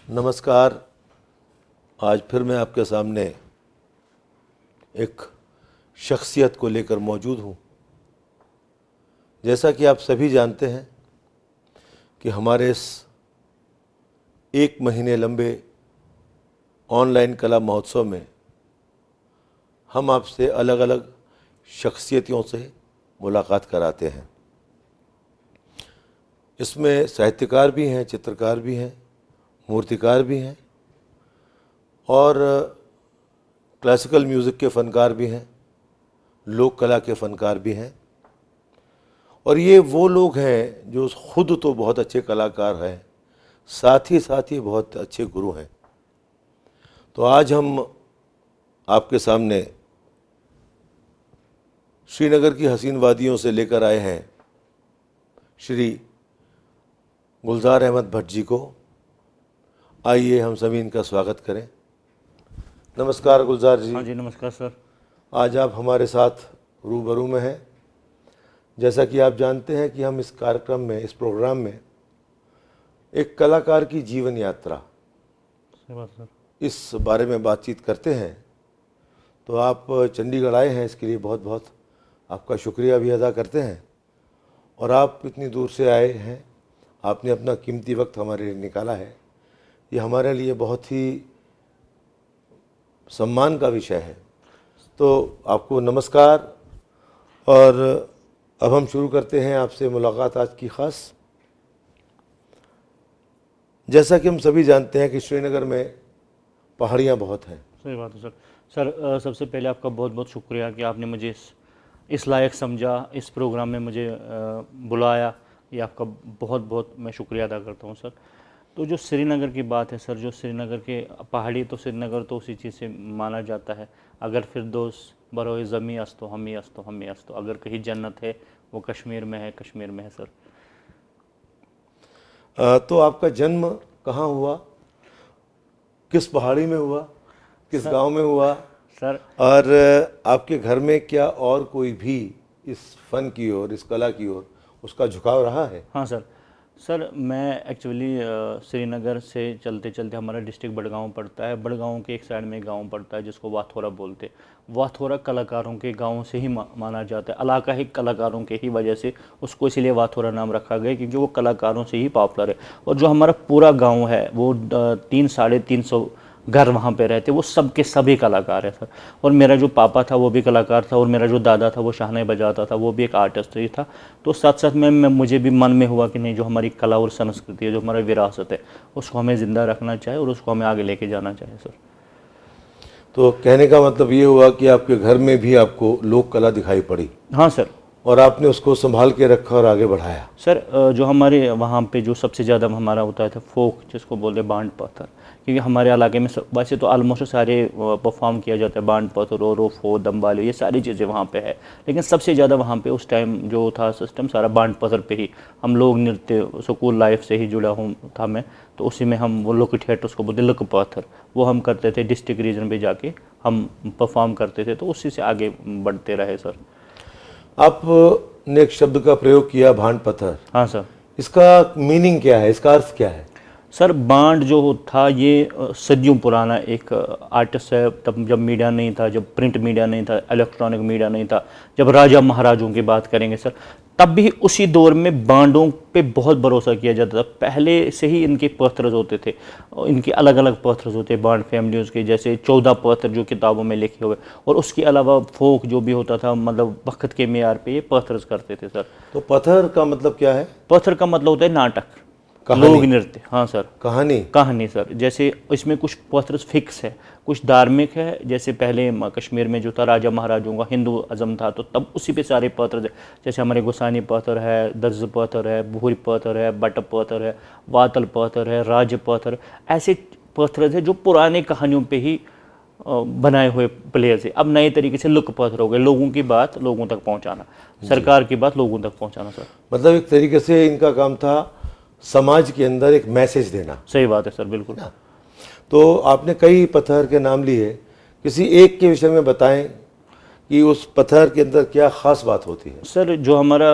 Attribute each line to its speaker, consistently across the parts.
Speaker 1: नमस्कार। आज फिर मैं आपके सामने एक शख्सियत को लेकर मौजूद हूँ। जैसा कि आप सभी जानते हैं कि हमारे इस 1 महीने लंबे ऑनलाइन कला महोत्सव में हम आपसे अलग अलग शख्सियतों से मुलाकात कराते हैं। इसमें साहित्यकार भी हैं, चित्रकार भी हैं, मूर्तिकार भी हैं और क्लासिकल म्यूज़िक के फ़नकार भी हैं, लोक कला के फ़नकार भी हैं। और ये वो लोग हैं जो खुद तो बहुत अच्छे कलाकार हैं, साथ ही बहुत अच्छे गुरु हैं। तो आज हम आपके सामने श्रीनगर की हसीन वादियों से लेकर आए हैं श्री गुलजार अहमद भट्ट जी को। आइए हम सभी इनका स्वागत करें। नमस्कार गुलजार जी।
Speaker 2: हाँ जी, नमस्कार सर।
Speaker 1: आज आप हमारे साथ रूबरू में हैं। जैसा कि आप जानते हैं कि हम इस कार्यक्रम में, इस प्रोग्राम में एक कलाकार की जीवन यात्रा,
Speaker 2: सही बात सर,
Speaker 1: इस बारे में बातचीत करते हैं। तो आप चंडीगढ़ आए हैं, इसके लिए बहुत बहुत आपका शुक्रिया भी अदा करते हैं। और आप इतनी दूर से आए हैं, आपने अपना कीमती वक्त हमारे लिए निकाला है। ये हमारे लिए बहुत ही सम्मान का विषय है। तो आपको नमस्कार। और अब हम शुरू करते हैं आपसे मुलाकात आज की ख़ास। जैसा कि हम सभी जानते हैं कि श्रीनगर में पहाड़ियाँ बहुत हैं।
Speaker 2: सही बात है सर। सर सबसे पहले आपका बहुत बहुत शुक्रिया कि आपने मुझे इस लायक समझा, इस प्रोग्राम में मुझे बुलाया। ये आपका बहुत बहुत मैं शुक्रिया अदा करता हूँ सर। तो जो श्रीनगर की बात है सर, जो श्रीनगर के पहाड़ी, तो श्रीनगर तो उसी चीज़ से माना जाता है। अगर फिर दोस्त बरोए ज़मी अस्तो हम ही अस्तो हम ही अस्तो, अगर कहीं जन्नत है वो कश्मीर में है, कश्मीर में है सर।
Speaker 1: तो आपका जन्म कहाँ हुआ, किस पहाड़ी में हुआ, किस गांव में हुआ
Speaker 2: सर?
Speaker 1: और आपके घर में क्या और कोई भी इस फन की ओर, इस कला की ओर उसका झुकाव रहा है?
Speaker 2: हाँ सर। सर मैं एक्चुअली श्रीनगर से चलते चलते, हमारा डिस्ट्रिक्ट बड़गांव पड़ता है। बड़गांव के एक साइड में गांव पड़ता है जिसको वाथोरा बोलते हैं। वाथोरा कलाकारों के गांव से ही माना जाता है। इलाका ही कलाकारों के ही वजह से उसको इसीलिए वाथोरा नाम रखा गया, क्योंकि वो कलाकारों से ही पॉपुलर है। और जो हमारा पूरा गाँव है वो 300-350 घर वहाँ पे रहते, वो सब के सभी कलाकार हैं सर। और मेरा जो पापा था वो भी कलाकार था, और मेरा जो दादा था वो शाहनाई बजाता था, वो भी एक आर्टिस्ट ही था। तो साथ साथ में मुझे भी मन में हुआ कि नहीं, जो हमारी कला और संस्कृति है, जो हमारा विरासत है, उसको हमें ज़िंदा रखना चाहिए और उसको हमें आगे लेके जाना चाहिए सर।
Speaker 1: तो कहने का मतलब ये हुआ कि आपके घर में भी आपको लोक कला दिखाई पड़ी?
Speaker 2: हाँ सर।
Speaker 1: और आपने उसको संभाल के रखा और आगे बढ़ाया?
Speaker 2: सर जो हमारे वहाँ पे जो सबसे ज़्यादा हमारा होता था फोक, जिसको बोलते हैं बांड पत्थर, क्योंकि हमारे इलाके में वैसे तो ऑलमोस्ट सारे परफॉर्म किया जाता है। बांड पत्थर, रोफो, दम्बालो, ये सारी चीज़ें वहाँ पे है। लेकिन सबसे ज़्यादा वहाँ पे उस टाइम जो था सिस्टम सारा बांड पत्थर पे ही। हम लोग नृत्य स्कूल लाइफ से ही जुड़ा हूँ था मैं, तो उसी में हम वो लोक थिएटर, उसको बोलते लुक पत्थर, वो हम करते थे। डिस्ट्रिक्ट रीजन पे जाके हम परफॉर्म करते थे, तो उसी से आगे बढ़ते रहे सर।
Speaker 1: आपने एक शब्द का प्रयोग किया, भांड पत्थर।
Speaker 2: हाँ सर।
Speaker 1: इसका मीनिंग क्या है, इसका अर्थ क्या है?
Speaker 2: सर बांड जो था ये सदियों पुराना एक आर्टिस्ट है। तब जब मीडिया नहीं था, जब प्रिंट मीडिया नहीं था, इलेक्ट्रॉनिक मीडिया नहीं था, जब राजा महाराजों की बात करेंगे सर, तब भी उसी दौर में बांडों पे बहुत भरोसा किया जाता था। पहले से ही इनके पत्थर होते थे, इनके अलग अलग पत्थर होते बांड फैमिलीज के, जैसे 14 पत्थर जो किताबों में लिखे हुए। और उसके अलावा फोक जो भी होता था, मतलब वक्त के मेयार पे ये पत्थर करते थे सर।
Speaker 1: तो पत्थर का मतलब क्या है?
Speaker 2: पत्थर का मतलब होता है नाटक, लोक नृत्य। हाँ सर। कहानी सर। जैसे इसमें कुछ पत्थर फिक्स है, कुछ धार्मिक है। जैसे पहले कश्मीर में जो था राजा महाराजों का हिंदू अज़म था, तो तब उसी पे सारे पत्थर, जैसे हमारे गोसानी पत्थर है, दर्ज पत्थर है, भूरी पत्थर है, बट पत्थर है, वातल पत्थर है, राज पत्थर, ऐसे पत्थर है जो पुराने कहानियों पे ही बनाए हुए प्लेयर्स है। अब नए तरीके से लुक पत्थर हो गए, लोगों की बात लोगों तक पहुँचाना, सरकार की बात लोगों तक पहुँचाना सर।
Speaker 1: मतलब एक तरीके से इनका काम था समाज के अंदर एक मैसेज देना।
Speaker 2: सही बात है सर, बिल्कुल।
Speaker 1: तो आपने कई पत्थर के नाम लिए, किसी एक के विषय में बताएं कि उस पत्थर के अंदर क्या ख़ास बात होती है?
Speaker 2: सर जो हमारा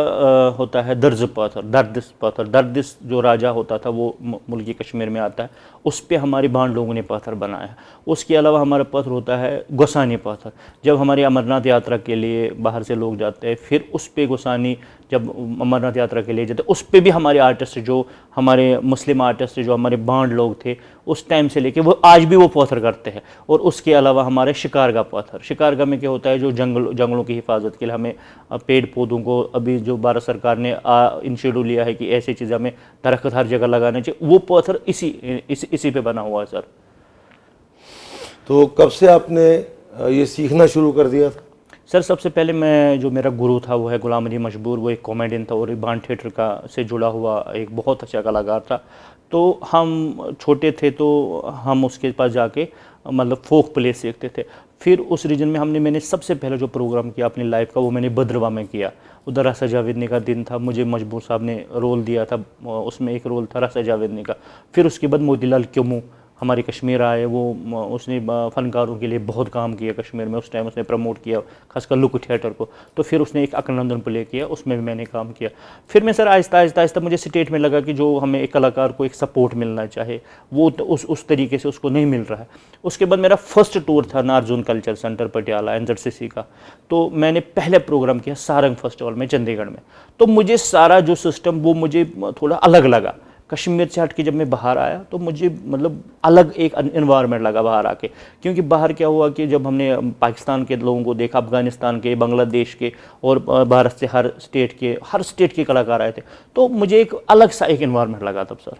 Speaker 2: होता है दर्ज पत्थर, दर्दिस पत्थर, दर्दिस जो राजा होता था वो मुल्की कश्मीर में आता है, उस पे हमारे बाण लोगों ने पत्थर बनाया है। उसके अलावा हमारा पत्थर होता है गोसानी पत्थर, जब हमारी अमरनाथ यात्रा के लिए बाहर से लोग जाते हैं, फिर उस पे गोसानी जब अमरनाथ यात्रा के लिए जाते, उस पे भी हमारे आर्टिस्ट जो हमारे मुस्लिम आर्टिस्ट जो हमारे बाण लोग थे उस टाइम से लेके वो आज भी वो पत्थर करते हैं। और उसके अलावा हमारे शिकारगा पत्थर, शिकारगा में क्या होता है, जो जंगलों की हिफाजत के लिए हमें पेड़ पौधों को अभी जो भारत सरकार ने इंशिएटिव लिया है कि ऐसी चीज़ें हमें दरख्त हर जगह लगाने चाहिए, वो पत्थर इसी पे बना हुआ है सर।
Speaker 1: तो कब से आपने ये सीखना शुरू कर दिया था?
Speaker 2: सर सबसे पहले मैं जो मेरा गुरु था वो है गुलाम अली मजबूर, वो एक कॉमेडियन था और बाण थिएटर का से जुड़ा हुआ एक बहुत अच्छा कलाकार था। तो हम छोटे थे तो हम उसके पास जाके मतलब फोक प्ले सीखते थे। फिर उस रीजन में मैंने सबसे पहले जो प्रोग्राम किया अपनी लाइफ का वो मैंने भद्रवा में किया। उधर रसा जावेदनी का दिन था, मुझे मजबूर साहब ने रोल दिया था, उसमें एक रोल था रसा जावेदनी का। फिर उसके बाद मोतीलाल क्योमू हमारे कश्मीर आए, वो उसने फ़नकारों के लिए बहुत काम किया कश्मीर में, उस टाइम उसने प्रमोट किया खासकर लुक थिएटर को। तो फिर उसने एक अकनंदन प्ले किया, उसमें भी मैंने काम किया। फिर मैं सर आहिस्ता मुझे स्टेट में लगा कि जो हमें एक कलाकार को एक सपोर्ट मिलना चाहे वो तो उस तरीके से उसको नहीं मिल रहा है। उसके बाद मेरा फर्स्ट टूर था नार्जुन कल्चर सेंटर पटियाला NZCC का। तो मैंने पहले प्रोग्राम किया सारंग फेस्टिवल में चंडीगढ़ में। तो मुझे सारा जो सिस्टम वो मुझे थोड़ा अलग लगा। कश्मीर से हट के जब मैं बाहर आया तो मुझे मतलब अलग एक एनवायरनमेंट लगा बाहर आके, क्योंकि बाहर क्या हुआ कि जब हमने पाकिस्तान के लोगों को देखा, अफगानिस्तान के, बांग्लादेश के और भारत से हर स्टेट के कलाकार आए थे, तो मुझे एक अलग सा एक एनवायरनमेंट लगा तब सर।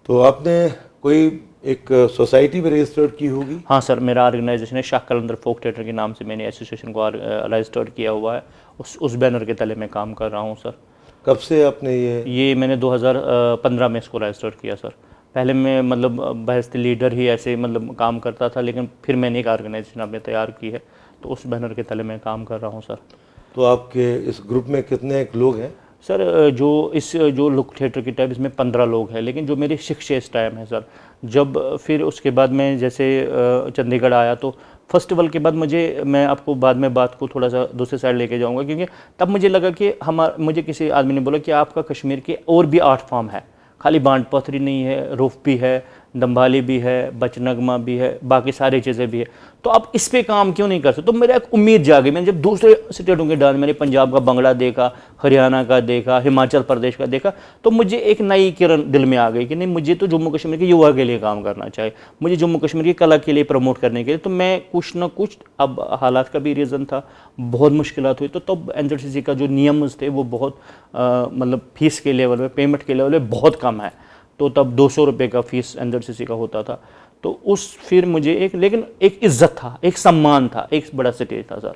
Speaker 1: तो आपने कोई एक सोसाइटी में रजिस्टर्ड की होगी?
Speaker 2: हाँ सर, मेरा ऑर्गेनाइजेशन है शाह कलंदर फोक थिएटर के नाम से मैंने एसोसिएशन को रजिस्टर्ड किया हुआ है। उस बैनर के तले मैं काम कर रहा हूँ सर।
Speaker 1: कब से आपने ये
Speaker 2: मैंने 2015 में इसको रजिस्टर किया सर। पहले मैं मतलब बहस लीडर ही ऐसे मतलब काम करता था, लेकिन फिर मैंने एक ऑर्गेनाइजेशन अपने तैयार की है, तो उस बैनर के तले मैं काम कर रहा हूँ सर।
Speaker 1: तो आपके इस ग्रुप में कितने लोग हैं?
Speaker 2: सर जो लुक थिएटर की टाइप इसमें 15 लोग हैं, लेकिन जो मेरी शिक्षा इस टाइम है सर, जब फिर उसके बाद मैं जैसे चंडीगढ़ आया तो फेस्टिवल के बाद मैं आपको बाद में बात को थोड़ा सा दूसरे साइड लेके जाऊंगा, क्योंकि तब मुझे लगा कि मुझे किसी आदमी ने बोला कि आपका कश्मीर के और भी आर्ट फॉर्म है, खाली बांट पथरी नहीं है, रूफ भी है, दम्बाली भी है, बचनगमा भी है, बाकी सारी चीज़ें भी है, तो आप इस पे काम क्यों नहीं कर सकते? तो मेरा एक उम्मीद जागी। मैंने जब दूसरे स्टेटों के डांस, मैंने पंजाब का भंगड़ा देखा, हरियाणा का देखा, हिमाचल प्रदेश का देखा, तो मुझे एक नई किरण दिल में आ गई कि नहीं, मुझे तो जम्मू कश्मीर के युवा के लिए काम करना चाहिए, मुझे जम्मू कश्मीर की कला के लिए प्रमोट करने के लिए। तो मैं कुछ ना कुछ, अब हालात का भी रीज़न था, बहुत मुश्किलात हुई, तो तब NZCC का जो नियम थे वो बहुत मतलब फीस के लेवल में, पेमेंट के लेवल में बहुत कम है। तो तब 200 रुपये का फीस NZCC का होता था। तो फिर मुझे लेकिन एक इज्जत था, एक सम्मान था, एक बड़ा स्टेज था सर।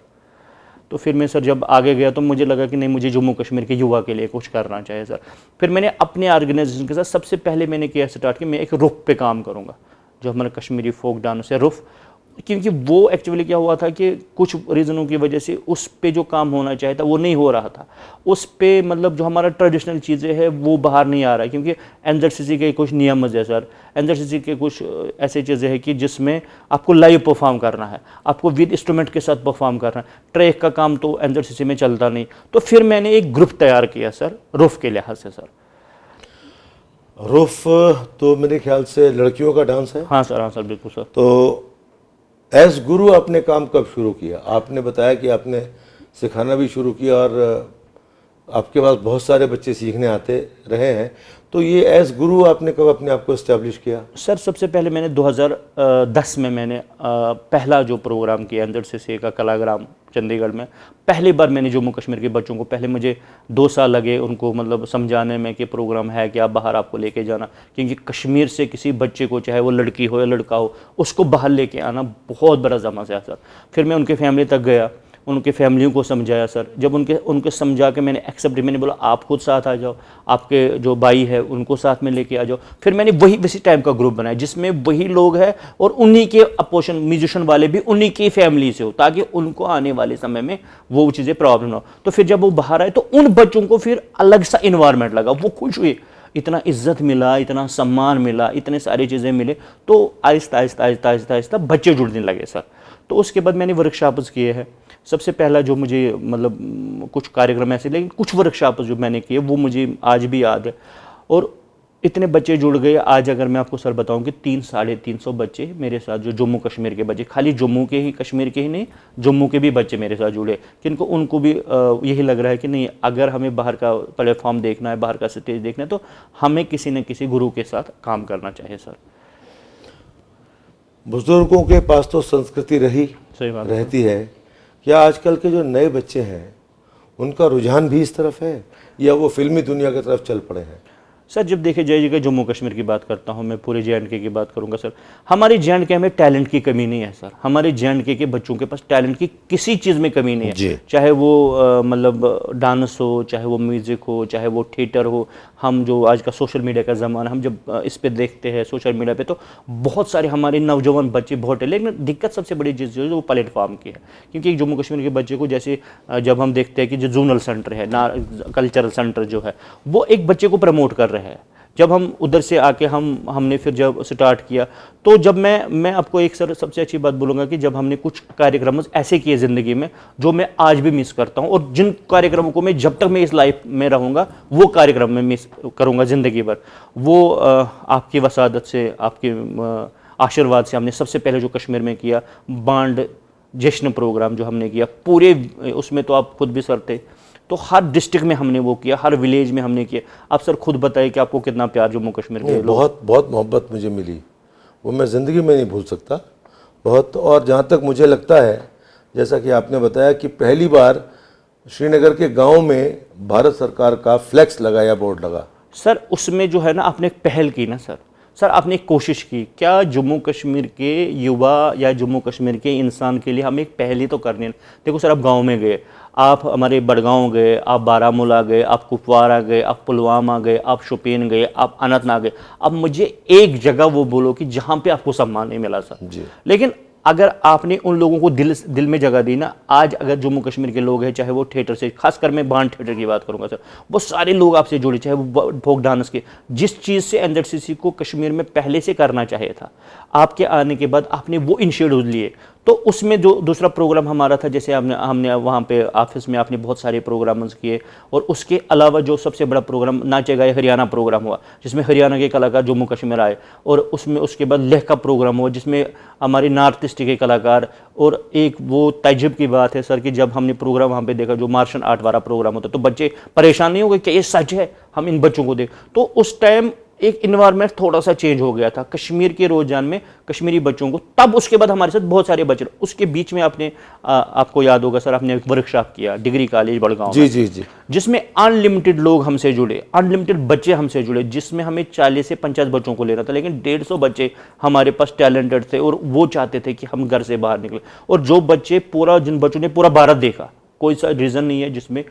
Speaker 2: तो फिर मैं सर जब आगे गया तो मुझे लगा कि नहीं, मुझे जम्मू कश्मीर के युवा के लिए कुछ करना चाहिए सर। फिर मैंने अपने ऑर्गेनाइजेशन के साथ सबसे पहले मैंने किया स्टार्ट कि मैं एक रुफ पे काम करूँगा, जो हमारा कश्मीरी फोक डांस है रुफ, क्योंकि वो एक्चुअली क्या हुआ था कि कुछ रीज़नों की वजह से उस पे जो काम होना चाहिए था वो नहीं हो रहा था। उस पे मतलब जो हमारा ट्रेडिशनल चीज़ें हैं वो बाहर नहीं आ रहा है, क्योंकि NZCC के कुछ नियम है सर। NZCC के कुछ ऐसी चीज़ें हैं कि जिसमें आपको लाइव परफॉर्म करना है, आपको विद इंस्ट्रूमेंट के साथ परफॉर्म करना है। ट्रैक का काम तो NZCC में चलता नहीं। तो फिर मैंने एक ग्रुप तैयार किया सर रुफ के लिहाज से सर।
Speaker 1: रुफ तो मेरे ख्याल से लड़कियों का डांस है।
Speaker 2: हाँ सर बिल्कुल सर।
Speaker 1: तो एज गुरु आपने काम कब शुरू किया? आपने बताया कि आपने सिखाना भी शुरू किया और आपके पास बहुत सारे बच्चे सीखने आते रहे हैं, तो ये एज गुरु आपने कब अपने आप को इस्टेब्लिश किया? सर
Speaker 2: सबसे पहले मैंने 2010 में मैंने पहला जो प्रोग्राम किया NZCC का कलाग्राम चंडीगढ़ में। पहली बार मैंने जम्मू कश्मीर के बच्चों को, पहले मुझे 2 साल लगे उनको मतलब समझाने में कि प्रोग्राम है कि आप बाहर आपको लेके जाना, क्योंकि कश्मीर से किसी बच्चे को, चाहे वो लड़की हो या लड़का हो, उसको बाहर लेके आना बहुत बड़ा समस्या सर। फिर मैं उनके फैमिली तक गया, उनके फैमिलियों को समझाया सर। जब उनके समझा के मैंने एक्सेप्ट, मैंने बोला आप खुद साथ आ जाओ, आपके जो भाई है उनको साथ में लेके आ जाओ। फिर मैंने वही टाइप का ग्रुप बनाया जिसमें वही लोग हैं और उन्हीं के अपोजिशन म्यूजिशियन वाले भी उन्हीं की फैमिली से हो, ताकि उनको आने वाले समय में वो चीज़ें प्रॉब्लम ना हो। तो फिर जब वो बाहर आए तो उन बच्चों को फिर अलग सा इन्वायरमेंट लगा, वो खुश हुए इतना इज्जत मिला, इतना सम्मान मिला, इतने सारी चीज़ें मिले, तो आहिस्ता आहिस्ता आहिस्ता आहिस्ता आहिस्ता बच्चे जुड़ने लगे सर। तो उसके बाद मैंने वर्कशॉप्स किए हैं। सबसे पहला जो मुझे मतलब कुछ कार्यक्रम ऐसे, लेकिन कुछ वर्कशॉप जो मैंने किए वो मुझे आज भी याद है, और इतने बच्चे जुड़ गए। आज अगर मैं आपको सर बताऊं कि 300-350 बच्चे मेरे साथ, जो जम्मू कश्मीर के बच्चे, खाली जम्मू के ही कश्मीर के ही नहीं, जम्मू के भी बच्चे मेरे साथ जुड़े, किनको उनको भी यही लग रहा है कि नहीं, अगर हमें बाहर का प्लेटफॉर्म देखना है, बाहर का स्टेज देखना है, तो हमें किसी न किसी गुरु के साथ काम करना चाहिए सर।
Speaker 1: बुजुर्गों के पास तो संस्कृति
Speaker 2: सही बात
Speaker 1: रहती है। क्या आजकल के जो नए बच्चे हैं उनका रुझान भी इस तरफ है, या वो फिल्मी दुनिया की तरफ चल पड़े हैं?
Speaker 2: सर जब देखिए जगह जम्मू कश्मीर की बात करता हूँ, मैं पूरे JNK की बात करूँगा सर। हमारे JNK में टैलेंट की कमी नहीं है सर। हमारे JNK के बच्चों के पास टैलेंट की किसी चीज़ में कमी नहीं है, चाहे वो मतलब डांस हो, चाहे वो म्यूज़िक हो, चाहे वो थिएटर हो। हम जो आज का सोशल मीडिया का ज़माना, हम जब इस पे देखते हैं सोशल मीडिया पे, तो बहुत सारे हमारे नौजवान बच्चे बहुत है, लेकिन दिक्कत सबसे बड़ी चीज़ जो है वो प्लेटफॉर्म की है। क्योंकि जम्मू कश्मीर के बच्चे को, जैसे जब हम देखते हैं कि जो जोनल सेंटर है ना, कल्चरल सेंटर जो है, वो एक बच्चे को प्रमोट कर रहे हैं। जब हम उधर से आके हमने फिर जब स्टार्ट किया, तो जब मैं आपको एक सर सबसे अच्छी बात बोलूँगा कि जब हमने कुछ कार्यक्रम ऐसे किए ज़िंदगी में जो मैं आज भी मिस करता हूँ, और जिन कार्यक्रमों को मैं जब तक मैं इस लाइफ में रहूँगा वो कार्यक्रम मैं मिस करूँगा ज़िंदगी भर, वो आपकी वसादत से, आपके आशीर्वाद से हमने सबसे पहले जो कश्मीर में किया, बांड जश्न प्रोग्राम जो हमने किया पूरे, उसमें तो आप खुद भी सर थे, तो हर डिस्ट्रिक्ट में हमने वो किया, हर विलेज में हमने किया। आप सर खुद बताइए कि आपको कितना प्यार जम्मू कश्मीर के लोग।
Speaker 1: बहुत बहुत मोहब्बत मुझे मिली, वो मैं ज़िंदगी में नहीं भूल सकता बहुत। और जहाँ तक मुझे लगता है, जैसा कि आपने बताया कि पहली बार श्रीनगर के गांव में भारत सरकार का फ्लैक्स लगाया, बोर्ड लगा
Speaker 2: सर, उसमें जो है ना आपने एक पहल की ना सर आपने एक कोशिश की। क्या जम्मू कश्मीर के युवा या जम्मू कश्मीर के इंसान के लिए हमें एक पहल ही तो करनी है। देखो सर, आप गांव में गए, आप हमारे बड़गांव गए, आप बारामूला गए, आप कुपवारा गए, आप पुलवामा गए, आप शोपियान गए, आप अनंतनाग गए। अब मुझे एक जगह वो बोलो कि जहाँ पे आपको सम्मान नहीं मिला सर जी। लेकिन अगर आपने उन लोगों को दिल में जगह दी ना, आज अगर जम्मू कश्मीर के लोग हैं, चाहे वो थिएटर से, खासकर मैं बांड थिएटर की बात करूंगा सर, वो सारे लोग आपसे जुड़े, चाहे वो फोक डांस के, जिस चीज़ से NZCC को कश्मीर में पहले से करना चाहिए था, आपके आने के बाद आपने वो इनिशिएटिव लिए। तो उसमें जो दूसरा प्रोग्राम हमारा था, जैसे हमने वहाँ पे ऑफिस में आपने बहुत सारे प्रोग्राम्स किए, और उसके अलावा जो सबसे बड़ा प्रोग्राम नाचे गाए हरियाणा प्रोग्राम हुआ, जिसमें हरियाणा के कलाकार जम्मू कश्मीर आए, और उसमें उसके बाद लेह का प्रोग्राम हुआ, जिसमें हमारे नॉर्थ ईस्ट के कलाकार। और एक वो ताज्जुब की बात है सर कि जब हमने प्रोग्राम वहाँ पे देखा, जो मार्शल आर्ट वाला प्रोग्राम होता, तो बच्चे परेशान नहीं हो गए कि ये सच है, हम इन बच्चों को देख। तो उस टाइम एक इन्वायरमेंट थोड़ा सा चेंज हो गया था कश्मीर के रोजान में, कश्मीरी बच्चों को। तब उसके बाद हमारे साथ बहुत सारे बच्चे, उसके बीच में आपको याद होगा सर, आपने एक वर्कशॉप किया डिग्री कॉलेज बड़गांव
Speaker 1: जी जी जी,
Speaker 2: जिसमें अनलिमिटेड लोग हमसे जुड़े, अनलिमिटेड बच्चे हमसे जुड़े, जिसमें हमें 40 से 50 बच्चों को लेना था, लेकिन 150 बच्चे हमारे पास टैलेंटेड थे, और वो चाहते थे कि हम घर से बाहर निकले। और जो बच्चे जिन बच्चों ने पूरा भारत देखा, कोई सा रीज़न नहीं है जिसमें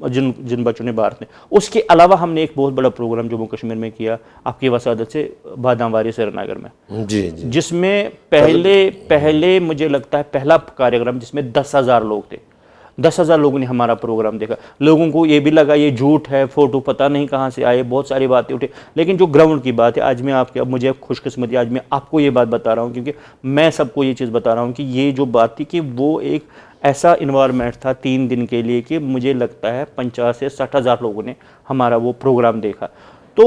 Speaker 2: जिन बच्चों ने भारत ने। उसके अलावा हमने एक बहुत बड़ा प्रोग्राम जम्मू कश्मीर में किया, आपकी वसादत से, बादामवारी श्रीनगर में
Speaker 1: जी जी,
Speaker 2: जिसमें पहले मुझे लगता है पहला कार्यक्रम जिसमें 10,000 लोग थे। 10,000 लोगों ने हमारा प्रोग्राम देखा। लोगों को ये भी लगा ये झूठ है, फोटो पता नहीं कहाँ से आए, बहुत सारी बातें उठे, लेकिन जो ग्राउंड की बात है, आज मैं आपके, मुझे खुशकिस्मती, आज मैं आपको ये बात बता रहा हूँ, क्योंकि मैं सबको ये चीज़ बता रहा हूँ कि ये जो बात थी कि वो एक ऐसा इन्वायरमेंट था 3 दिन के लिए कि मुझे लगता है 50 से 60,000 लोगों ने हमारा वो प्रोग्राम देखा। तो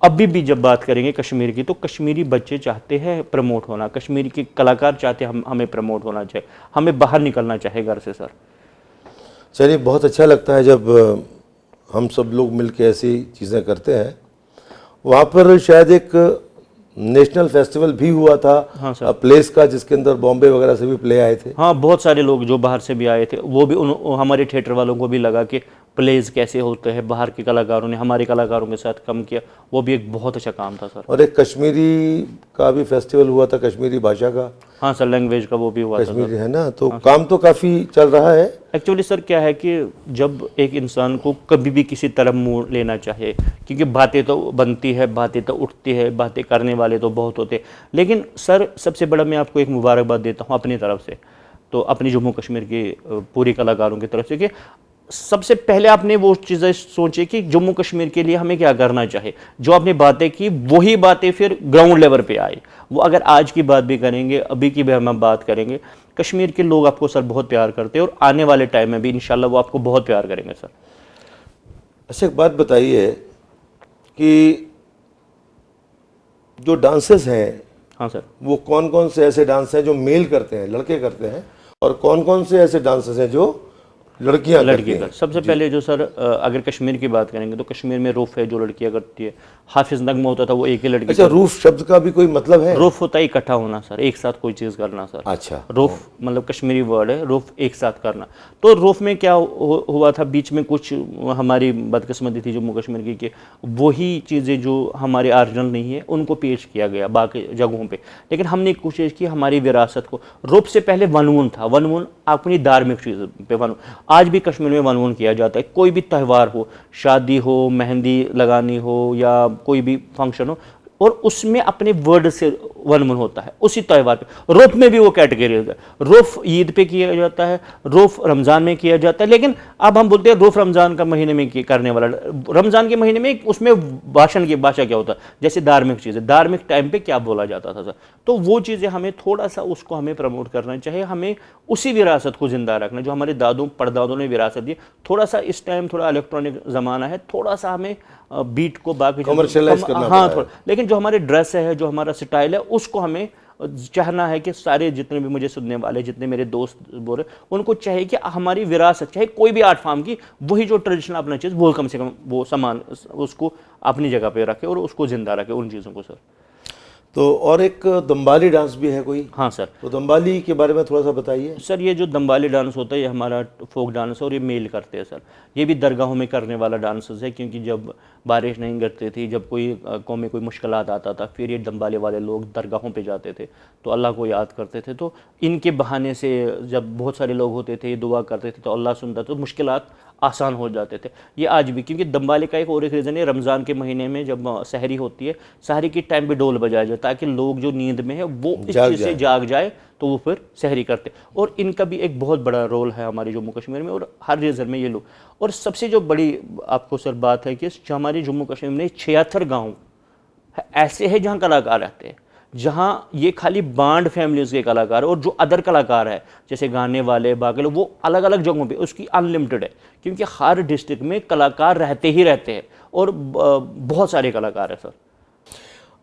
Speaker 2: अभी भी जब बात करेंगे कश्मीर की, तो कश्मीरी बच्चे चाहते हैं प्रमोट होना, कश्मीरी के कलाकार चाहते हैं हमें प्रमोट होना चाहिए, हमें बाहर निकलना चाहिए घर से सर।
Speaker 1: चलिए, बहुत अच्छा लगता है जब हम सब लोग मिलकर ऐसी चीज़ें करते हैं। वहाँ पर शायद एक नेशनल फेस्टिवल भी हुआ था,
Speaker 2: हाँ सर,
Speaker 1: प्लेस का, जिसके अंदर बॉम्बे वगैरह से भी प्ले आए थे।
Speaker 2: हाँ, बहुत सारे लोग जो बाहर से भी आए थे, वो भी हमारे थिएटर वालों को भी लगा कि प्लेज कैसे होते हैं, बाहर के कलाकारों ने हमारे कलाकारों के साथ कम किया, वो भी एक बहुत अच्छा काम था सर।
Speaker 1: और एक कश्मीरी का भी फेस्टिवल हुआ था, कश्मीरी भाषा का।
Speaker 2: हाँ सर, लैंग्वेज का वो भी हुआ था
Speaker 1: कश्मीरी है ना, तो काम तो काफ़ी चल रहा है।
Speaker 2: एक्चुअली सर क्या है कि जब एक इंसान को कभी भी किसी तरफ मोड़ लेना चाहिए, क्योंकि बातें तो बनती है, बातें तो उठती है, बातें करने वाले तो बहुत होते, लेकिन सर सबसे बड़ा मैं आपको एक मुबारकबाद देता हूँ अपनी तरफ से, तो अपनी जम्मू कश्मीर के पूरे कलाकारों की तरफ से, कि सबसे पहले आपने वो चीज़ें सोची कि जम्मू कश्मीर के लिए हमें क्या करना चाहिए। जो आपने बातें की वही बातें फिर ग्राउंड लेवल पे आई। वो अगर आज की बात भी करेंगे, अभी की भी हम बात करेंगे, कश्मीर के लोग आपको सर बहुत प्यार करते हैं और आने वाले टाइम में भी इंशाल्लाह वो आपको बहुत प्यार करेंगे सर।
Speaker 1: अच्छा, एक बात बताइए कि जो डांसेस हैं,
Speaker 2: हाँ सर।
Speaker 1: वो कौन कौन से ऐसे डांस हैं जो मेल करते हैं, लड़के करते हैं, और कौन कौन से ऐसे डांसेस हैं जो लड़कियां करती
Speaker 2: लड़की का
Speaker 1: हैं?
Speaker 2: सबसे पहले जो सर अगर कश्मीर की बात करेंगे तो कश्मीर में रूफ है जो लड़कियां करती है। हाफिज नगमा होता था वो एक ही लड़की
Speaker 1: अच्छा, रूफ शब्द का भी कोई मतलब है?
Speaker 2: रूफ होता है इकट्ठा होना सर, एक साथ कोई चीज़ करना सर।
Speaker 1: अच्छा,
Speaker 2: रूफ मतलब कश्मीरी वर्ड है, रूफ एक साथ करना। तो रूफ में क्या हुआ था, बीच में कुछ हमारी बदकिस्मती थी जम्मू कश्मीर की कि वही चीज़ें जो हमारे ओरिजिनल नहीं है उनको पेश किया गया बाकी जगहों पे। लेकिन हमने कोशिश की हमारी विरासत को, रूफ से पहले वनवून था, वनवून अपनी धार्मिक चीज़ पे वनवून, आज भी कश्मीर में वनवून किया जाता है। कोई भी त्यौहार हो, शादी हो, मेहंदी लगानी हो या कोई भी फंक्शन हो, और उसमें अपने वर्ड से वनमन होता है उसी त्यौहार पे। रोफ में भी वो कैटेगरी होता है, रोफ ईद पे किया जाता है, रोफ रमज़ान में किया जाता है। लेकिन अब हम बोलते हैं रोफ रमज़ान का महीने में करने वाला, रमज़ान के महीने में उसमें भाषण की भाषा क्या होता है, जैसे धार्मिक चीज़ें, धार्मिक टाइम पे क्या बोला जाता था सर। तो वो चीज़ें हमें थोड़ा सा उसको हमें प्रमोट करना चाहिए, हमें उसी विरासत को जिंदा रखना जो हमारे दादों परदादों ने विरासत दी। थोड़ा सा इस टाइम थोड़ा इलेक्ट्रॉनिक ज़माना है, थोड़ा सा हमें बीट को बाकी
Speaker 1: कमर्शियलाइज करना
Speaker 2: हाँ
Speaker 1: पड़ा है।
Speaker 2: थोड़ा, लेकिन जो हमारे ड्रेस है, जो हमारा स्टाइल है, उसको हमें चाहना है कि सारे जितने भी मुझे सुनने वाले, जितने मेरे दोस्त बोल रहे, उनको चाहिए कि हमारी विरासत, चाहे कोई भी आर्ट फॉर्म की, वही जो ट्रेडिशनल अपना चीज़ वो कम से कम वो सामान उसको अपनी जगह पे रखे और उसको जिंदा रखे उन चीज़ों को सर।
Speaker 1: तो और एक दम्बाली डांस भी है कोई?
Speaker 2: हाँ सर।
Speaker 1: तो दम्बाली के बारे में थोड़ा सा बताइए।
Speaker 2: सर ये जो दम्बाली डांस होता है ये हमारा फोक डांस है और ये मेल करते हैं सर। ये भी दरगाहों में करने वाला डांसेस है, क्योंकि जब बारिश नहीं गिरती थी, जब कोई कौम में कोई मुश्किलात आता था, फिर ये दम्बाले वाले लोग दरगाहों पे जाते थे तो अल्लाह को याद करते थे। तो इनके बहाने से जब बहुत सारे लोग होते थे, दुआ करते थे तो अल्लाह सुनता, तो मुश्किलात आसान हो जाते थे। ये आज भी, क्योंकि दम्बाले का एक और एक रीज़न है, रमज़ान के महीने में जब सहरी होती है, सहरी के टाइम पे ढोल बजाया जाए ताकि लोग जो नींद में है वो इस चीज़ से जाग जाए, तो वो फिर सहरी करते। और इनका भी एक बहुत बड़ा रोल है हमारे जम्मू कश्मीर में और हर रीजन में ये लोग। और सबसे जो बड़ी आपको सर बात है कि हमारे जम्मू कश्मीर में 76 गाँव ऐसे हैं जहाँ कलाकार रहते हैं, जहाँ ये खाली बांड फैमिलीज के कलाकार और जो अदर कलाकार है जैसे गाने वाले बाकी लोग, वो अलग अलग जगहों पे उसकी अनलिमिटेड है, क्योंकि हर डिस्ट्रिक्ट में कलाकार रहते ही रहते हैं और बहुत सारे कलाकार हैं सर।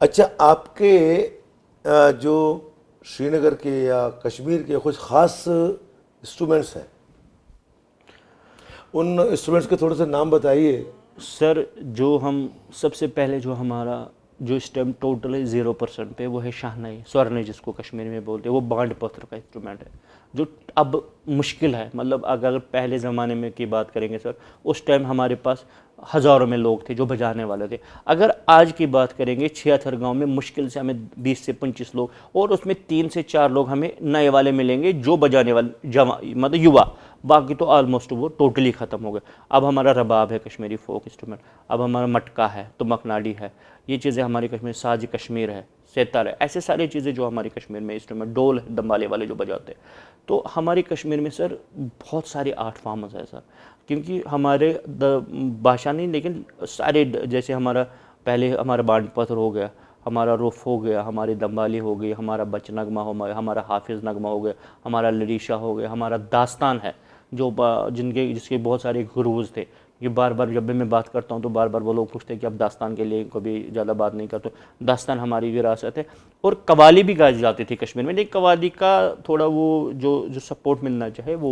Speaker 1: अच्छा, आपके जो श्रीनगर के या कश्मीर के कुछ ख़ास इंस्ट्रूमेंट्स हैं, उन इंस्ट्रूमेंट्स के थोड़े से नाम बताइए।
Speaker 2: सर जो हम सबसे पहले जो हमारा जो इस टाइम टोटली 0% पे वो है शाहनाई, स्वरनी जिसको कश्मीरी में बोलते हैं। वो बांड पत्थर का इंस्ट्रूमेंट है जो अब मुश्किल है, मतलब अगर पहले ज़माने में की बात करेंगे सर, उस टाइम हमारे पास हज़ारों में लोग थे जो बजाने वाले थे। अगर आज की बात करेंगे 76 गांव में मुश्किल से हमें 20 से 25 लोग, और उसमें 3 से 4 लोग हमें नए वाले मिलेंगे जो बजाने वाले मतलब युवा, बाकी तो ऑलमोस्ट वो टोटली ख़त्म हो गए। अब हमारा रबाब है कश्मीरी फोक इंस्ट्रूमेंट, अब हमारा मटका है, तो मखनाडी है, ये चीज़ें हमारी कश्मीर, साज कश्मीर है, सेतार है, ऐसे सारी चीज़ें जो हमारी कश्मीर में इंस्ट्रूमेंट, डोल है दम्बाले वाले जो बजाते हैं। तो हमारी कश्मीर में सर बहुत सारे आर्ट फॉर्म्स है सर, क्योंकि हमारे भाषा नहीं लेकिन सारे, जैसे हमारा पहले हमारा बांड पत्थर हो गया, हमारा रुफ हो गया, हमारी दम्बाली हो गई, हमारा बच नगमा हो गया, हमारा हाफिज़ नगमा हो गया, हमारा लरीशा हो गया, हमारा दास्तान है जो जिसके बहुत सारे गुरूज थे। ये बार बार जब भी मैं बात करता हूँ तो बार बार वो लोग पूछते हैं कि अब दास्तान के लिए कभी ज़्यादा बात नहीं करते। दास्तान हमारी विरासत है। और कवाली भी गाई जाती थी कश्मीर में, लेकिन कवाली का थोड़ा वो जो सपोर्ट मिलना चाहे वो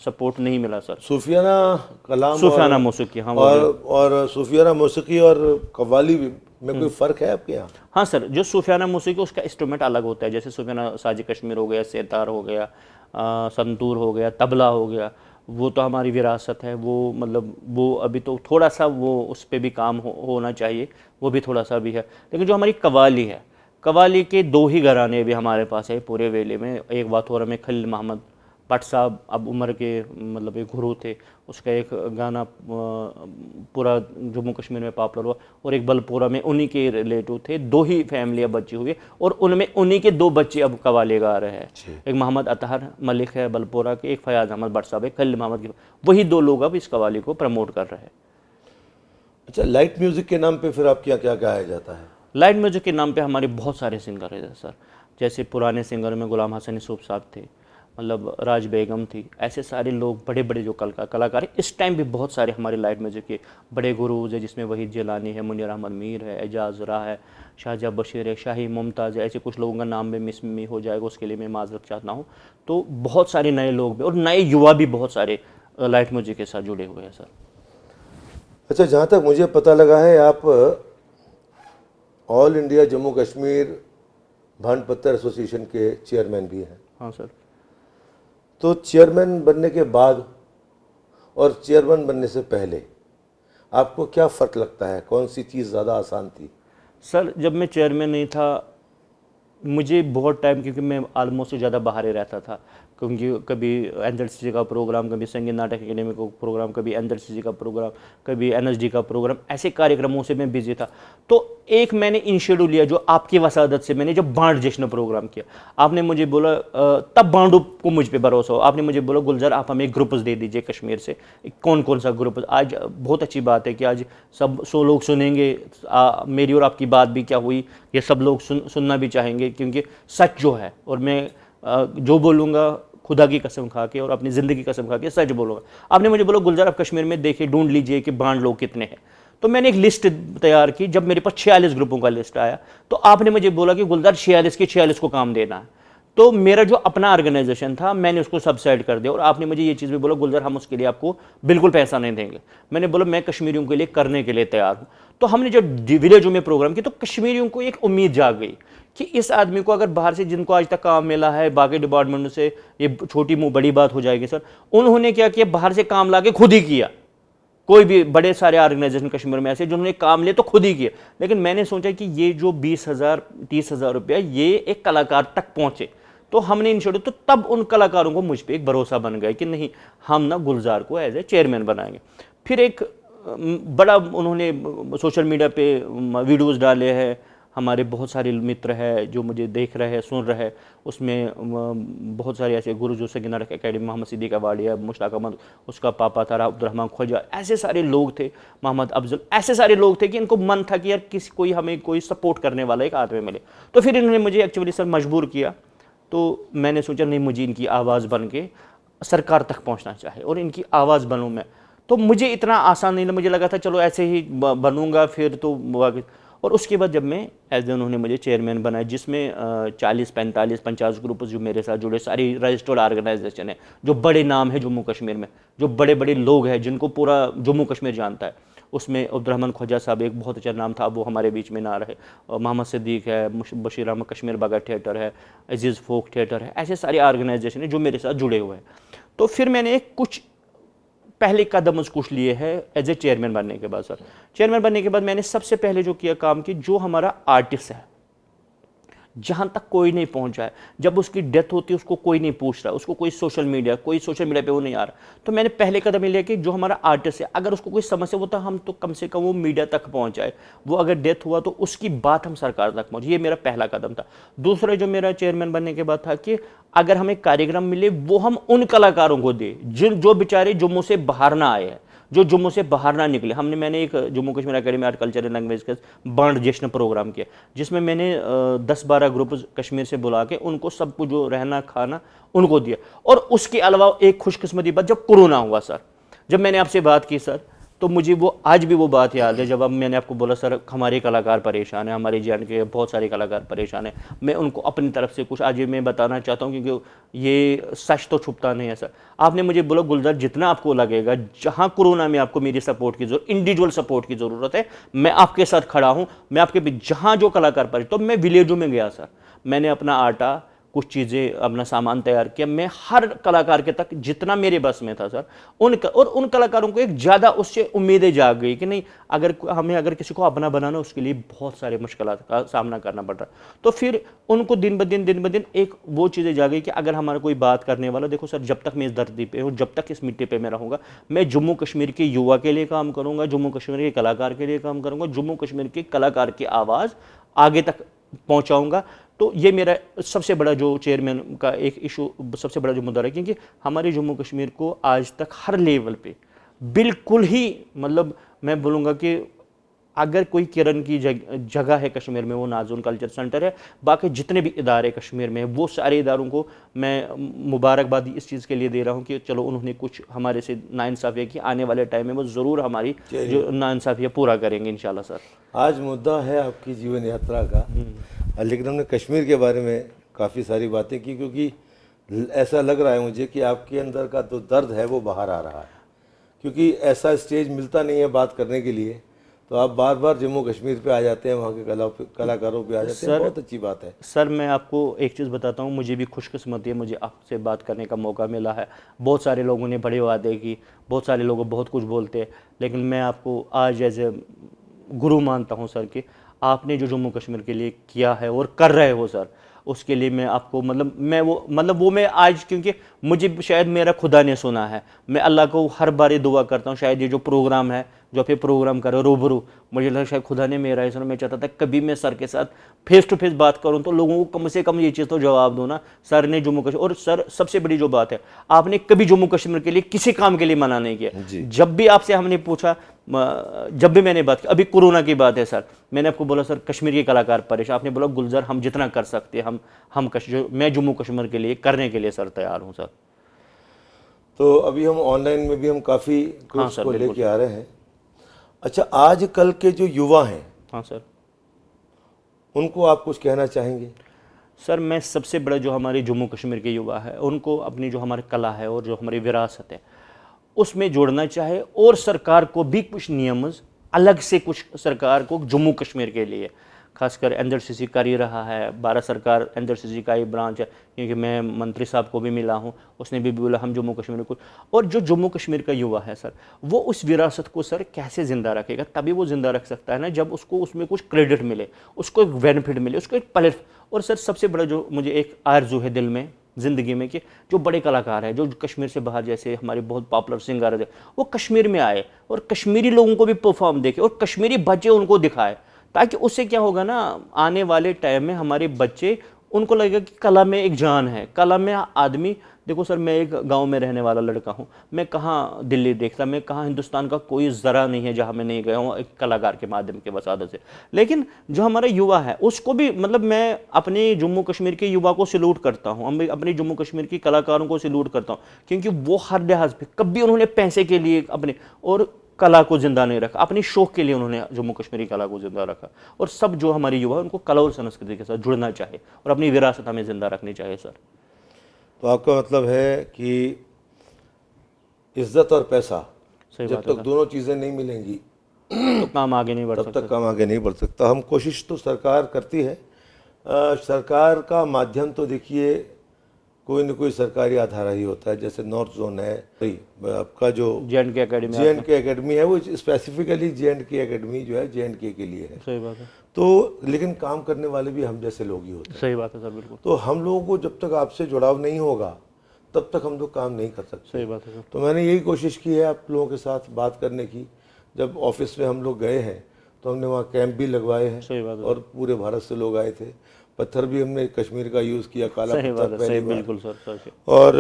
Speaker 2: सपोर्ट नहीं मिला सर।
Speaker 1: सूफियाना कलाम,
Speaker 2: सूफियाना मौसीकी, हाँ,
Speaker 1: और सूफियाना मौसीकी और कव्वाली में कोई फ़र्क है आपके यहाँ?
Speaker 2: हाँ सर, जो सूफियाना मौसीकी उसका इंस्ट्रूमेंट अलग होता है, जैसे सूफियाना साज कश्मीर हो गया, सेतार हो गया, संतूर हो गया, तबला हो गया, वो तो हमारी विरासत है। वो मतलब वो अभी तो थोड़ा सा वो उस पर भी काम होना चाहिए, वो भी थोड़ा सा भी है। लेकिन जो हमारी कव्वाली है, कव्वाली के 2 ही घराने भी हमारे पास है पूरे वेले में। एक वाथोरा में खलील मोहम्मद भट्ट साहब अब उम्र के मतलब एक गुरु थे, उसका एक गाना पूरा जम्मू कश्मीर में पॉपुलर हुआ, और एक बलपोरा में उन्हीं के रिलेटिव थे, 2 ही फैमिलियाँ बची हुई, और उनमें उन्हीं के 2 बच्चे अब कवाली गा रहे हैं। एक मोहम्मद अतहर मलिक है बलपोरा के, एक फयाज अहमद भट्ट साहब है खलील मोहम्मद के, वही 2 लोग अब इस कवाली को प्रमोट कर रहे हैं।
Speaker 1: अच्छा, लाइट म्यूज़िक के नाम पे फिर आपके यहाँ क्या गाया जाता है?
Speaker 2: लाइट म्यूजिक के नाम पे हमारे बहुत सारे सिंगर हैं सर, जैसे पुराने सिंगर में गुलाम हसन यूसुफ साहब थे, मतलब राज बेगम थी, ऐसे सारे लोग बड़े बड़े जो कलाकार हैं इस टाइम भी बहुत सारे हमारे लाइट म्यूजिक के बड़े गुरुज हैं, जिसमें वहीद जिलानी है, मुनीर अहमद मीर है, एजाज राह है, शाहजहाँ बशीर है, शाही मुमताज़ है, ऐसे कुछ लोगों का नाम भी मिस में हो जाएगा, उसके लिए मैं माजरत चाहता हूँ। तो बहुत सारे नए लोग भी और नए युवा भी बहुत सारे लाइट म्यूजिक के साथ जुड़े हुए हैं सर।
Speaker 1: अच्छा, जहाँ तक मुझे पता लगा है आप ऑल इंडिया जम्मू कश्मीर भांड पत्थर एसोसिएशन के चेयरमैन भी हैं।
Speaker 2: हाँ सर।
Speaker 1: तो चेयरमैन बनने के बाद और चेयरमैन बनने से पहले आपको क्या फ़र्क लगता है, कौन सी चीज़ ज़्यादा आसान थी?
Speaker 2: सर जब मैं चेयरमैन नहीं था मुझे बहुत टाइम, क्योंकि मैं ऑलमोस्ट ज़्यादा बाहर ही रहता था, क्योंकि कभी एनजेडसीसी का प्रोग्राम, कभी संगीत नाटक अकेडमी का प्रोग्राम, कभी एनजेडसीसी का प्रोग्राम, कभी एनएसडी का प्रोग्राम, ऐसे कार्यक्रमों से मैं बिजी था। तो एक मैंने इनिशिएटिव लिया जो आपकी वसादत से, मैंने जब बांड जश्न प्रोग्राम किया, आपने मुझे बोला, तब बांडू को मुझ पर भरोसा हो, आपने मुझे बोला गुलजार आप हमें ग्रुप्स दे दीजिए कश्मीर से, कौन कौन सा ग्रुप। आज बहुत अच्छी बात है कि आज सब 100 लोग सुनेंगे, मेरी और आपकी बात भी क्या हुई, ये सब लोग सुनना भी चाहेंगे, क्योंकि सच जो है, और मैं जो बोलूँगा खुदा की कसम खा के और अपनी ज़िंदगी की कसम खा के सच बोलूँगा। आपने मुझे बोला गुलजार आप कश्मीर में देखिए, ढूंढ लीजिए कि बांड लोग कितने हैं। तो मैंने एक लिस्ट तैयार की, जब मेरे पास 46 ग्रुपों का लिस्ट आया तो आपने मुझे बोला कि गुलजार 46 के 46 को काम देना है। तो मेरा जो अपना ऑर्गेनाइजेशन था मैंने उसको सबसाइड कर दिया, और आपने मुझे ये चीज़ भी बोला गुलजार हम उसके लिए आपको बिल्कुल पैसा नहीं देंगे। मैंने बोला मैं कश्मीरियों के लिए करने के लिए तैयार हूँ। तो हमने जब विलेजों में प्रोग्राम किया तो कश्मीरियों को एक उम्मीद जाग गई कि इस आदमी को अगर बाहर से, जिनको आज तक काम मिला है बाकी डिपार्टमेंट से, ये छोटी मुँह बड़ी बात हो जाएगी सर, उन्होंने क्या किया, बाहर से काम ला के खुद ही किया। कोई भी बड़े सारे ऑर्गेनाइजेशन कश्मीर में ऐसे जिन्होंने काम लिए तो खुद ही किया, लेकिन मैंने सोचा कि ये जो 20,000 30,000 रुपया ये एक कलाकार तक पहुंचे, तो हमने इनिशिएटिव, तो तब उन कलाकारों को मुझ पे एक भरोसा बन गया कि नहीं हम ना गुलजार को एज ए चेयरमैन बनाएंगे। फिर एक बड़ा उन्होंने सोशल मीडिया पे वीडियोस डाले हैं, हमारे बहुत सारे मित्र हैं जो मुझे देख रहे हैं सुन रहे हैं, उसमें बहुत सारे ऐसे गुरु जो संगीत नाटक अकेडमी, मोहम्मद सिद्दीक अवाडिया, मुश्ताक अहमद उसका पापा था, अब्दुर्रहमान ख्वाजा, ऐसे सारे लोग थे, मोहम्मद अफजल, ऐसे सारे लोग थे कि इनको मन था कि यार किसी कोई हमें कोई सपोर्ट करने वाला एक आदमी मिले। तो फिर इन्होंने मुझे एक्चुअली सर मजबूर किया, तो मैंने सोचा नहीं मुझे इनकी आवाज़ बन के सरकार तक पहुँचना चाहिए और इनकी आवाज़ बनूँ मैं। तो मुझे इतना आसान नहीं, मुझे लगा था चलो ऐसे ही बनूंगा फिर तो। और उसके बाद जब मैं एज उन्होंने मुझे चेयरमैन बनाया, जिसमें 40 45 50 ग्रुप जो मेरे साथ जुड़े, सारी रजिस्टर्ड ऑर्गेनाइजेशन है, जो बड़े नाम है जम्मू कश्मीर में, जो बड़े बड़े लोग हैं जिनको पूरा जम्मू कश्मीर जानता है। उसमें अब्दुर्रहमान ख्वाजा साहब एक बहुत अच्छा नाम था, वो हमारे बीच में ना रहे, मोहम्मद सिद्दीक है, बशीर अहमद कश्मीर बागा थिएटर है, अजीज़ फोक थिएटर है, ऐसे सारे ऑर्गेनाइजेशन है जो मेरे साथ जुड़े हुए हैं। तो फिर मैंने कुछ पहले कदम कुछ लिए हैं एज ए चेयरमैन बनने के बाद। सर चेयरमैन बनने के बाद मैंने सबसे पहले जो किया काम की, जो हमारा आर्टिस्ट है जहाँ तक कोई नहीं पहुँचा है, जब उसकी डेथ होती है उसको कोई नहीं पूछ रहा, उसको कोई सोशल मीडिया पे वो नहीं आ रहा, तो मैंने पहले कदम ये लिया कि जो हमारा आर्टिस्ट है अगर उसको कोई समस्या होता हम तो कम से कम वो मीडिया तक पहुँचाए, वो अगर डेथ हुआ तो उसकी बात हम सरकार तक पहुँचे, ये मेरा पहला कदम था। दूसरा जो मेरा चेयरमैन बनने के बाद था कि अगर हमें कार्यक्रम मिले वो हम उन कलाकारों को दे जो बेचारे जम्मू से बाहर ना आए हैं, जो जम्मू से बाहर ना निकले। मैंने एक Jammu Kashmir academy art culture and language का बांड जश्न प्रोग्राम किया, जिसमें मैंने 10-12 ग्रुप कश्मीर से बुला के उनको सबको जो रहना खाना उनको दिया। और उसके अलावा एक खुशकिस्मती बात, जब कोरोना हुआ सर, जब मैंने आपसे बात की सर, तो मुझे वो आज भी वो बात याद है, जब अब मैंने आपको बोला सर हमारे कलाकार परेशान हैं, हमारे जान के बहुत सारे कलाकार परेशान हैं, मैं उनको अपनी तरफ से कुछ आज मैं बताना चाहता हूँ, क्योंकि ये सच तो छुपता नहीं है सर। आपने मुझे बोला गुलजार जितना आपको लगेगा, जहाँ कोरोना में आपको मेरी सपोर्ट की जरूरत, इंडिविजुअल सपोर्ट की ज़रूरत है, मैं आपके साथ खड़ा हूँ, मैं आपके जहाँ जो कलाकार परेशान, तो मैं विलेजों में गया सर, मैंने अपना आटा कुछ चीज़ें अपना सामान तैयार किया। मैं हर कलाकार के तक जितना मेरे बस में था सर, उन कलाकारों को एक ज़्यादा उससे उम्मीदें जाग गई कि नहीं, अगर किसी को अपना बनाना उसके लिए बहुत सारे मुश्किलात का सामना करना पड़ रहा। तो फिर उनको दिन ब दिन एक वो चीज़ें जाग गई कि अगर हमारा कोई बात करने वाला, देखो सर, जब तक मैं इस धरती पे हूँ, जब तक इस मिट्टी पे मैं रहूँगा, मैं जम्मू कश्मीर के युवा के लिए काम करूँगा, जम्मू कश्मीर के कलाकार के लिए काम करूँगा, जम्मू कश्मीर के कलाकार की आवाज़ आगे तक पहुँचाऊँगा। तो ये मेरा सबसे बड़ा जो चेयरमैन का एक इशू, सबसे बड़ा जो मुद्दा है, क्योंकि हमारे जम्मू कश्मीर को आज तक हर लेवल पे बिल्कुल ही, मतलब मैं बोलूँगा कि अगर कोई किरण की जगह है कश्मीर में, वो नाज़ुन कल्चर सेंटर है। बाकी जितने भी इदारे कश्मीर में, वो सारे इदारों को मैं मुबारकबाद इस चीज़ के लिए दे रहा हूँ कि चलो उन्होंने कुछ हमारे से नाइंसाफ़िया की, आने वाले टाइम में वो ज़रूर हमारी जो नाइंसाफ़िया पूरा करेंगे इंशाल्लाह सर।
Speaker 1: आज मुद्दा है आपकी जीवन यात्रा का, लेकिन हमने कश्मीर के बारे में काफ़ी सारी बातें की, क्योंकि ऐसा लग रहा है मुझे कि आपके अंदर का जो दर्द है वो बाहर आ रहा है, क्योंकि ऐसा स्टेज मिलता नहीं है बात करने के लिए। तो आप बार बार जम्मू कश्मीर पे आ जाते हैं, वहाँ के कलाकारों पे आ जाते हैं, बहुत अच्छी बात है।
Speaker 2: सर मैं आपको एक चीज़ बताता हूँ, मुझे भी खुशकिस्मती है, मुझे आपसे बात करने का मौका मिला है। बहुत सारे लोगों ने बड़े वादे की, बहुत सारे लोग बहुत कुछ बोलते हैं, लेकिन मैं आपको आज एज ए गुरु मानता हूँ सर कि आपने जो जम्मू कश्मीर के लिए किया है और कर रहे हो सर, उसके लिए मैं आपको मैं आज, क्योंकि मुझे शायद मेरा खुदा ने सुना है, मैं अल्लाह को हर बार दुआ करता हूँ, शायद ये जो प्रोग्राम है, जो आप ये प्रोग्राम करो रूबरू, मुझे लगा शायद खुदा ने मेरा सुना। मैं चाहता था कभी मैं सर के साथ फेस टू फेस बात करूं तो लोगों को कम से कम ये चीज़ तो जवाब दो ना, सर ने जम्मू कश्मीर, और सर सबसे बड़ी जो बात है, आपने कभी जम्मू कश्मीर के लिए किसी काम के लिए मना नहीं किया। जब भी आपसे हमने पूछा, जब भी मैंने बात की, अभी कोरोना की बात है सर, मैंने आपको बोला सर कश्मीर के कलाकार परेशान, आपने बोला गुलजार हम जितना कर सकते हैं मैं जम्मू कश्मीर के लिए करने के लिए सर तैयार हूँ सर।
Speaker 1: तो अभी हम ऑनलाइन में भी हम काफ़ी ग्रुप्स को लेके आ रहे हैं। अच्छा, आजकल के जो युवा हैं,
Speaker 2: हाँ सर,
Speaker 1: उनको आप कुछ कहना चाहेंगे?
Speaker 2: सर मैं सबसे बड़ा जो हमारे जम्मू कश्मीर के युवा है, उनको अपनी जो हमारी कला है और जो हमारी विरासत है उसमें जोड़ना चाहे, और सरकार को भी कुछ नियम अलग से, कुछ सरकार को जम्मू कश्मीर के लिए, खासकर एनआरसीसी कर ही रहा है, भारत सरकार एनआरसीसी का ही ब्रांच है, क्योंकि मैं मंत्री साहब को भी मिला हूं, उसने भी बोला हम जम्मू कश्मीर को, और जो जम्मू कश्मीर का युवा है सर, वो उस विरासत को सर कैसे ज़िंदा रखेगा, तभी वो ज़िंदा रख सकता है ना जब उसको उसमें कुछ क्रेडिट मिले, उसको एक बेनिफिट मिले, उसको एक प्लेटफॉर्म। और सर सबसे बड़ा जो मुझे एक आरज़ू है दिल में ज़िंदगी में कि जो बड़े कलाकार हैं, जो कश्मीर से बाहर, जैसे हमारे बहुत पॉपुलर सिंगर है, वो कश्मीर में आए और कश्मीरी लोगों को भी परफॉर्म देखे और कश्मीरी बच्चे उनको दिखाए, ताकि उससे क्या होगा ना, आने वाले टाइम में हमारे बच्चे, उनको लगेगा कि कला में एक जान है, कला में आदमी। देखो सर, मैं एक गांव में रहने वाला लड़का हूं, मैं कहाँ दिल्ली देखता, मैं कहाँ हिंदुस्तान का कोई ज़रा नहीं है जहां मैं नहीं गया हूं एक कलाकार के माध्यम के वसादत से। लेकिन जो हमारा युवा है उसको भी, मतलब मैं अपने जम्मू कश्मीर के युवा को सैल्यूट करता हूँ, मैं अपने जम्मू कश्मीर के कलाकारों को सैल्यूट करता हूँ, क्योंकि वो हर लिहाज पर कभी उन्होंने पैसे के लिए अपने और कला को जिंदा नहीं रखा, अपने शौक के लिए उन्होंने जम्मू कश्मीरी कला को जिंदा रखा। और सब जो हमारे युवा उनको कला और संस्कृति के साथ जुड़ना चाहिए और अपनी विरासत हमें जिंदा रखनी चाहिए सर।
Speaker 1: तो आपका मतलब है कि इज्जत और पैसा, जब तक दोनों चीज़ें नहीं मिलेंगी
Speaker 2: तो काम आगे नहीं बढ़ सकता,
Speaker 1: तब तक काम आगे नहीं बढ़ सकता। हम कोशिश तो सरकार करती है, सरकार का माध्यम तो देखिए कोई न कोई सरकारी आधार ही होता है, जैसे नॉर्थ जोन है, आपका जो
Speaker 2: JNK
Speaker 1: एकेडमी है, वो स्पेसिफिकली JNK एकेडमी जो है JNK के लिए है।
Speaker 2: सही बात है।
Speaker 1: तो लेकिन काम करने वाले भी हम जैसे लोग ही होते हैं।
Speaker 2: सही बात है सर, बिल्कुल।
Speaker 1: तो हम लोगों को जब तक आपसे जुड़ाव नहीं होगा तब तक हम लोग काम नहीं कर सकते।
Speaker 2: सही बात है सर।
Speaker 1: तो मैंने यही कोशिश की है आप लोगों के साथ बात करने की। जब ऑफिस में हम लोग गए हैं तो हमने वहाँ कैंप भी लगवाए हैं।
Speaker 2: सही बात है।
Speaker 1: और पूरे भारत से लोग आए थे। पत्थर भी हमने कश्मीर का यूज़ किया, काला पत्थर पहली बार।
Speaker 2: बिल्कुल सर।
Speaker 1: और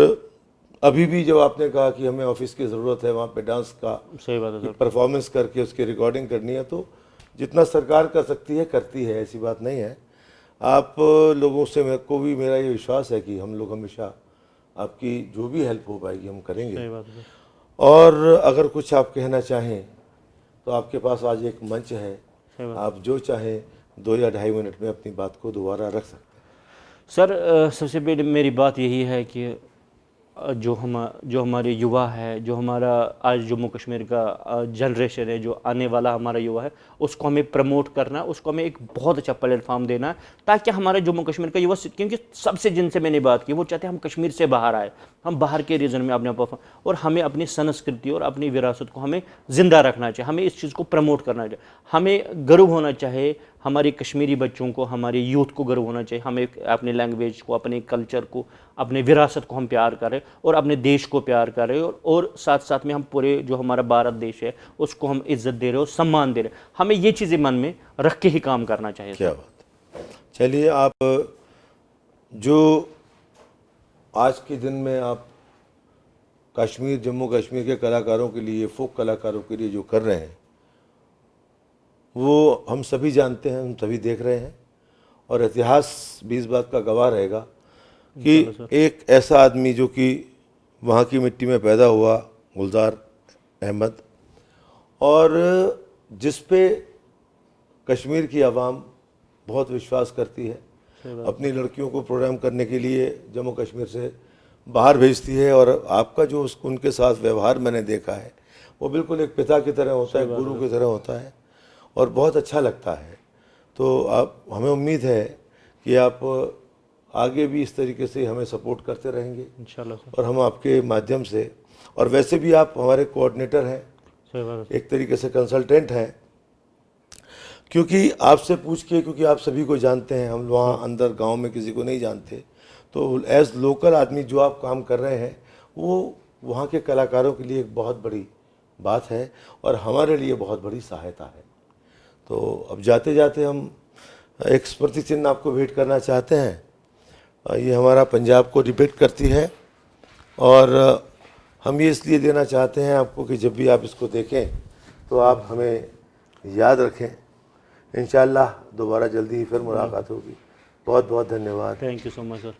Speaker 1: अभी भी जब आपने कहा कि हमें ऑफिस की ज़रूरत है वहाँ पे डांस का,
Speaker 2: सही बात है सर,
Speaker 1: परफॉर्मेंस करके उसकी रिकॉर्डिंग करनी है, तो जितना सरकार कर सकती है करती है, ऐसी बात नहीं है। आप लोगों से मेरे को भी मेरा ये विश्वास है कि हम लोग हमेशा आपकी जो भी हेल्प हो पाएगी हम करेंगे।
Speaker 2: सही बात है।
Speaker 1: और अगर कुछ आप कहना चाहें तो आपके पास आज एक मंच है, आप जो चाहें 2 या 2.5 मिनट में अपनी बात को दोबारा रख सकते हैं।
Speaker 2: सर सबसे पहले मेरी बात यही है कि जो हमारे युवा है, जो हमारा आज जम्मू कश्मीर का जनरेशन है, जो आने वाला हमारा युवा है, उसको हमें प्रमोट करना है, उसको हमें एक बहुत अच्छा प्लेटफॉर्म देना है, ताकि हमारे जम्मू कश्मीर का युवा, क्योंकि सबसे जिनसे मैंने बात की वो चाहते हैं हम कश्मीर से बाहर आए, हम बाहर के रीजन में अपने परफॉर्म, और हमें अपनी संस्कृति और अपनी विरासत को हमें ज़िंदा रखना चाहिए, हमें इस चीज़ को प्रमोट करना चाहिए, हमें गर्व होना चाहिए, हमारे कश्मीरी बच्चों को, हमारे यूथ को गर्व होना चाहिए, हमें अपने लैंग्वेज को, अपने कल्चर को, अपने विरासत को हम प्यार करें और अपने देश को प्यार करें, और साथ साथ में हम पूरे जो हमारा भारत देश है उसको हम इज्जत दे रहे हो, सम्मान दे रहे, हमें ये चीज़ें मन में रख के ही काम करना चाहिए।
Speaker 1: क्या बात। चलिए, आप जो आज के दिन में आप कश्मीर, जम्मू कश्मीर के कलाकारों के लिए, फोक कलाकारों के लिए जो कर रहे हैं वो हम सभी जानते हैं, हम सभी देख रहे हैं, और इतिहास भी इस बात का गवाह रहेगा कि एक ऐसा आदमी जो कि वहाँ की मिट्टी में पैदा हुआ, गुलजार अहमद, और जिस पे कश्मीर की आवाम बहुत विश्वास करती है, अपनी लड़कियों को प्रोग्राम करने के लिए जम्मू कश्मीर से बाहर भेजती है, और आपका जो उनके साथ व्यवहार मैंने देखा है वो बिल्कुल एक पिता की तरह होता है, गुरु की तरह होता है, और बहुत अच्छा लगता है। तो आप, हमें उम्मीद है कि आप आगे भी इस तरीके से हमें सपोर्ट करते रहेंगे
Speaker 2: इंशाल्लाह सर।
Speaker 1: और हम आपके माध्यम से, और वैसे भी आप हमारे कोऑर्डिनेटर हैं, एक तरीके से कंसल्टेंट हैं, क्योंकि आपसे पूछ के, क्योंकि आप सभी को जानते हैं, हम वहाँ अंदर गांव में किसी को नहीं जानते, तो एज लोकल आदमी जो आप काम कर रहे हैं वो वहाँ के कलाकारों के लिए एक बहुत बड़ी बात है और हमारे लिए बहुत बड़ी सहायता है। तो अब जाते जाते हम एक स्मृति चिन्ह आपको भेंट करना चाहते हैं। ये हमारा पंजाब को डिपिक्ट करती है, और हम ये इसलिए देना चाहते हैं आपको कि जब भी आप इसको देखें तो आप हमें याद रखें। इंशाअल्लाह दोबारा जल्दी ही फिर मुलाकात होगी। बहुत बहुत धन्यवाद।
Speaker 2: Thank you so much sir.